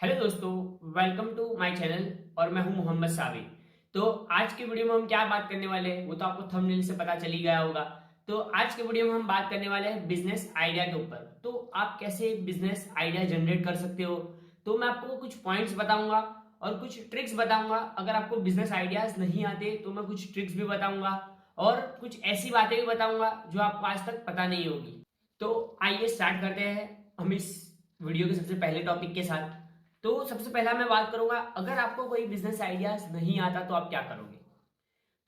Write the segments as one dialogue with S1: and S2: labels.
S1: Hello दोस्तों, welcome to my channel और मैं हूं मोहम्मद साबिर। तो आज के वीडियो में हम क्या बात करने वाले हैं वो तो आपको थंबनेल से पता चल ही गया होगा। तो आज के वीडियो में हम बात करने वाले हैं बिजनेस आइडिया के ऊपर। तो आप कैसे बिजनेस आइडिया जनरेट कर सकते हो, तो मैं आपको कुछ पॉइंट्स बताऊंगा और कुछ ट्रिक्स बताऊंगा। अगर आपको बिजनेस आइडियाज नहीं आते तो मैं कुछ ट्रिक्स भी बताऊंगा और कुछ ऐसी बातें भी बताऊंगा जो आपको आज तक पता नहीं होगी। तो आइए स्टार्ट करते हैं हम इस वीडियो के सबसे पहले टॉपिक के साथ। तो सबसे पहला मैं बात करूंगा, अगर आपको कोई बिजनेस आइडियाज नहीं आता तो आप क्या करोगे।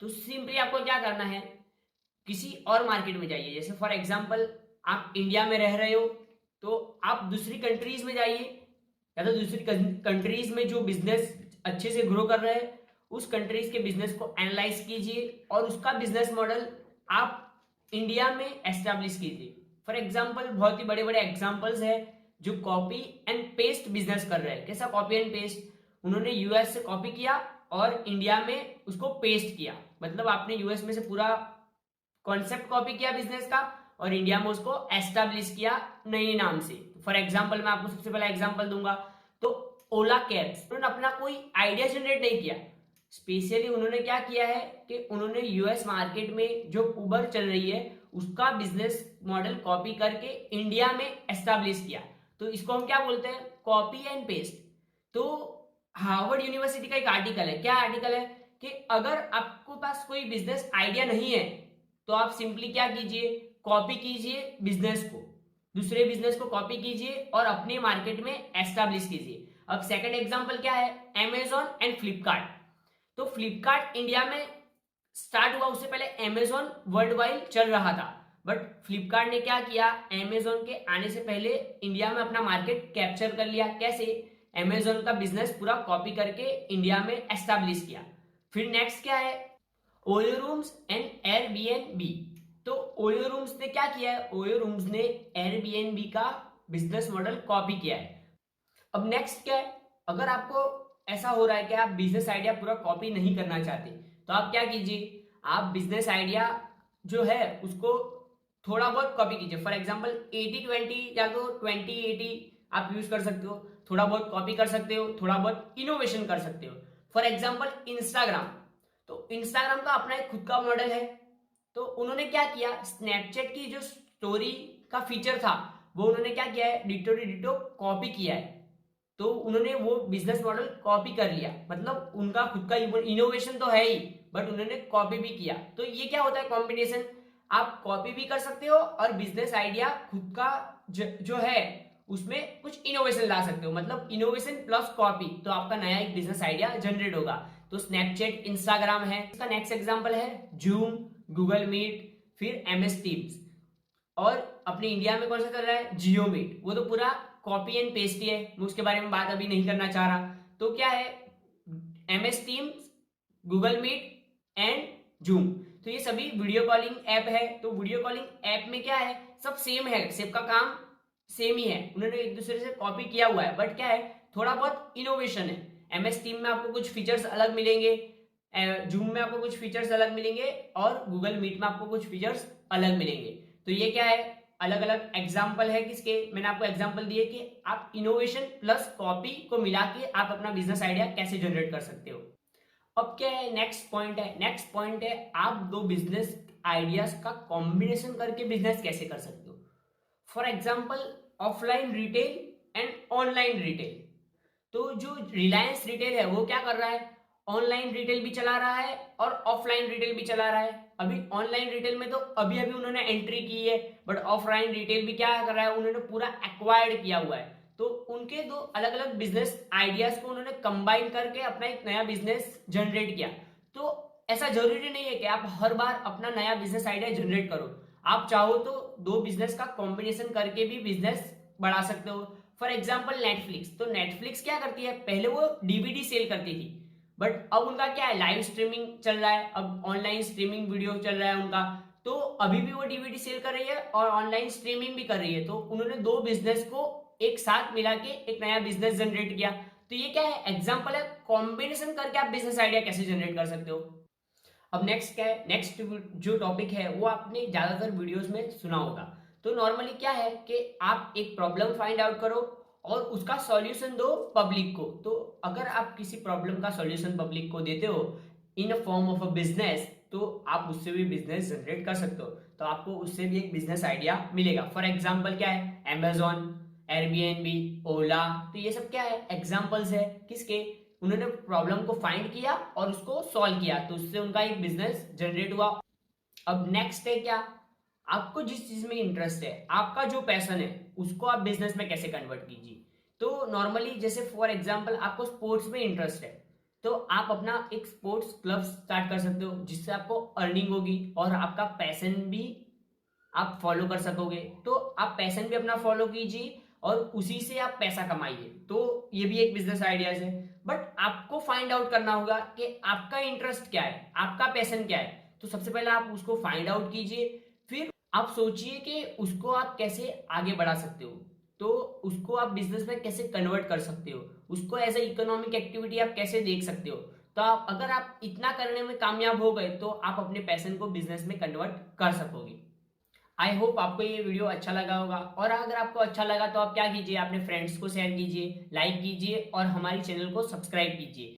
S1: तो सिंपली आपको क्या करना है, किसी और मार्केट में जाइए। जैसे फॉर एग्जांपल आप इंडिया में रह रहे हो तो आप दूसरी कंट्रीज में जाइए, या तो दूसरी कंट्रीज में जो बिजनेस अच्छे से ग्रो कर रहे हैं उस कंट्रीज के बिजनेस को एनालाइज कीजिए और उसका बिजनेस मॉडल आप इंडिया में एस्टेब्लिश कीजिए। फॉर एग्जाम्पल बहुत ही बड़े बड़े एग्जाम्पल्स है जो कॉपी एंड पेस्ट बिजनेस कर रहे हैं। कैसा कॉपी एंड पेस्ट, उन्होंने यूएस से कॉपी किया और इंडिया में उसको पेस्ट किया। मतलब आपने यूएस में से पूरा कॉन्सेप्ट कॉपी किया बिजनेस का और इंडिया में उसको एस्टेब्लिश किया नए नाम से। फॉर एग्जाम्पल मैं आपको सबसे पहला एग्जाम्पल दूंगा, तो ओला कैब्स, उन्होंने अपना कोई आइडिया जनरेट नहीं किया। स्पेशली उन्होंने क्या किया है कि उन्होंने यूएस मार्केट में जो उबर चल रही है उसका बिजनेस मॉडल कॉपी करके इंडिया में एस्टेब्लिश किया। तो इसको हम क्या बोलते हैं, कॉपी एंड पेस्ट। तो हार्वर्ड यूनिवर्सिटी का एक आर्टिकल है, क्या आर्टिकल है कि अगर आपको पास कोई बिजनेस आइडिया नहीं है तो आप सिंपली क्या कीजिए, कॉपी कीजिए बिजनेस को, दूसरे बिजनेस को कॉपी कीजिए और अपने मार्केट में एस्टेब्लिश कीजिए। अब सेकंड एग्जांपल क्या है, अमेजॉन एंड फ्लिपकार्ट। तो फ्लिपकार्ट इंडिया में स्टार्ट हुआ, उससे पहले अमेजॉन वर्ल्ड वाइड चल रहा था, बट फ्लिपकार्ट ने क्या किया, अमेजॉन के आने से पहले इंडिया में अपना मार्केट कैप्चर कर लिया। कैसे, अमेजॉन का बिजनेस पूरा कॉपी करके इंडिया में एस्टेब्लिश किया। फिर नेक्स्ट क्या है, ओयो रूम्स एंड एयरबीएनबी। तो ओयो रूम्स ने क्या किया है, ओयो रूम्स ने एयरबीएनबी का बिजनेस मॉडल कॉपी किया है। अब नेक्स्ट क्या है, अगर आपको ऐसा हो रहा है कि आप बिजनेस आइडिया पूरा कॉपी नहीं करना चाहते तो आप क्या कीजिए, आप बिजनेस आइडिया जो है उसको थोड़ा बहुत कॉपी कीजिए। फॉर एग्जांपल 80-20 या तो 20-80 आप यूज कर सकते हो। थोड़ा बहुत कॉपी कर सकते हो, थोड़ा बहुत इनोवेशन कर सकते हो। फॉर एग्जांपल इंस्टाग्राम, तो इंस्टाग्राम का अपना एक खुद का मॉडल है। तो उन्होंने क्या किया, स्नैपचैट की जो स्टोरी का फीचर था वो उन्होंने क्या किया है, डिटो डिटो कॉपी किया है। तो उन्होंने वो बिजनेस मॉडल कॉपी कर लिया, मतलब उनका खुद का इनोवेशन तो है ही बट उन्होंने कॉपी भी किया। तो ये क्या होता है, कॉम्बिनेशन। आप कॉपी भी कर सकते हो और बिजनेस आइडिया खुद का जो है उसमें कुछ इनोवेशन ला सकते हो। मतलब इनोवेशन प्लस कॉपी, तो आपका नया एक बिजनेस आइडिया जनरेट होगा। तो स्नैपचैट, इंस्टाग्राम है, इसका नेक्स्ट एग्जांपल है जूम, गूगल मीट, फिर एमएस टीम्स। और अपने इंडिया में कौन सा चल रहा है, जियो मीट। वो तो पूरा कॉपी एंड पेस्ट ही है, मैं उसके बारे में बात अभी नहीं करना चाह रहा। तो क्या है, MS Teams, Google Meet and Zoom. तो ये सभी वीडियो कॉलिंग ऐप है। तो वीडियो कॉलिंग ऐप में क्या है, सब सेम है, सबका काम सेम ही है, उन्होंने एक दूसरे से कॉपी किया हुआ है, बट क्या है, थोड़ा बहुत इनोवेशन है। एमएस टीम में आपको कुछ फीचर्स अलग मिलेंगे, जूम में आपको कुछ फीचर्स अलग मिलेंगे और गूगल मीट में आपको कुछ फीचर्स अलग मिलेंगे। तो ये क्या है, अलग अलग एग्जाम्पल है किसके, मैंने आपको एग्जाम्पल दिए कि आप इनोवेशन प्लस कॉपी को मिला के आप अपना बिजनेस आइडिया कैसे जनरेट कर सकते हो। अब क्या है, नेक्स्ट पॉइंट है, नेक्स्ट पॉइंट है आप दो बिजनेस आइडियाज का कॉम्बिनेशन करके बिजनेस कैसे कर सकते हो। For example offline retail and online retail. तो जो रिलायंस रिटेल है वो क्या कर रहा है, ऑनलाइन रिटेल भी चला रहा है और ऑफलाइन रिटेल भी चला रहा है। अभी ऑनलाइन रिटेल में तो अभी अभी उन्होंने एंट्री की है, बट ऑफलाइन रिटेल भी क्या कर रहा है, उन्होंने पूरा एक्वायर्ड किया हुआ है। तो उनके दो अलग अलग बिजनेस आइडियाज को उन्होंने कंबाइन करके अपना एक नया बिजनेस जनरेट किया। तो ऐसा जरूरी नहीं है कि आप हर बार अपना नया बिजनेस आइडिया जनरेट करो। आप चाहो तो दो बिजनेस का कॉम्बिनेशन करके भी बिजनेस बढ़ा सकते हो। फॉर एग्जाम्पल नेटफ्लिक्स, तो नेटफ्लिक्स क्या करती है, पहले वो डीवीडी सेल करती थी, बट अब उनका क्या है, लाइव स्ट्रीमिंग चल रहा है, अब ऑनलाइन स्ट्रीमिंग वीडियो चल रहा है उनका। तो अभी भी वो डीवीडी सेल कर रही है और ऑनलाइन स्ट्रीमिंग भी कर रही है। तो उन्होंने दो बिजनेस को एक साथ मिला के एक नया बिजनेस जनरेट किया। तो ये क्या है, एग्जाम्पल है, कॉम्बिनेशन करके आप बिजनेस आइडिया कैसे जनरेट कर सकते हो। अब नेक्स्ट क्या है, नेक्स्ट जो टॉपिक है वो आपने ज्यादातर वीडियोस में सुना होगा। तो नॉर्मली क्या है कि आप एक प्रॉब्लम फाइंड आउट करो और उसका सॉल्यूशन दो पब्लिक को। तो अगर आप किसी प्रॉब्लम का सॉल्यूशन पब्लिक को देते हो in a form of a business, तो आप उससे भी बिजनेस जनरेट कर सकते हो, तो आपको उससे भी एक बिजनेस आइडिया मिलेगा। फॉर एग्जाम्पल क्या है, अमेजॉन, एयरबीएनबी, ओला, तो ये सब क्या है, एग्जाम्पल्स है किसके, उन्होंने प्रॉब्लम को फाइंड किया और उसको सॉल्व किया, तो उससे उनका एक बिजनेस जनरेट हुआ। अब नेक्स्ट है क्या, आपको जिस चीज में इंटरेस्ट है, आपका जो पैशन है, उसको आप बिजनेस में कैसे कन्वर्ट कीजिए। तो नॉर्मली जैसे फॉर एग्जांपल आपको स्पोर्ट्स में इंटरेस्ट है, तो आप अपना एक स्पोर्ट्स क्लब स्टार्ट कर सकते हो, जिससे आपको अर्निंग होगी और आपका पैशन भी आप फॉलो कर सकोगे। तो आप पैशन भी अपना फॉलो कीजिए और उसी से आप पैसा कमाइए, तो ये भी एक बिजनेस आइडियाज है। बट आपको फाइंड आउट करना होगा कि आपका इंटरेस्ट क्या है, आपका पैशन क्या है। तो सबसे पहले आप उसको फाइंड आउट कीजिए, फिर आप सोचिए कि उसको आप कैसे आगे बढ़ा सकते हो, तो उसको आप बिजनेस में कैसे कन्वर्ट कर सकते हो, उसको एज ए इकोनॉमिक एक्टिविटी आप कैसे देख सकते हो। तो अगर आप इतना करने में कामयाब हो गए, तो आप अपने पैशन को बिजनेस में कन्वर्ट कर सकोगे। आई होप आपको ये वीडियो अच्छा लगा होगा, और अगर आपको अच्छा लगा तो आप क्या कीजिए, अपने फ्रेंड्स को शेयर कीजिए, लाइक कीजिए और हमारी चैनल को सब्सक्राइब कीजिए।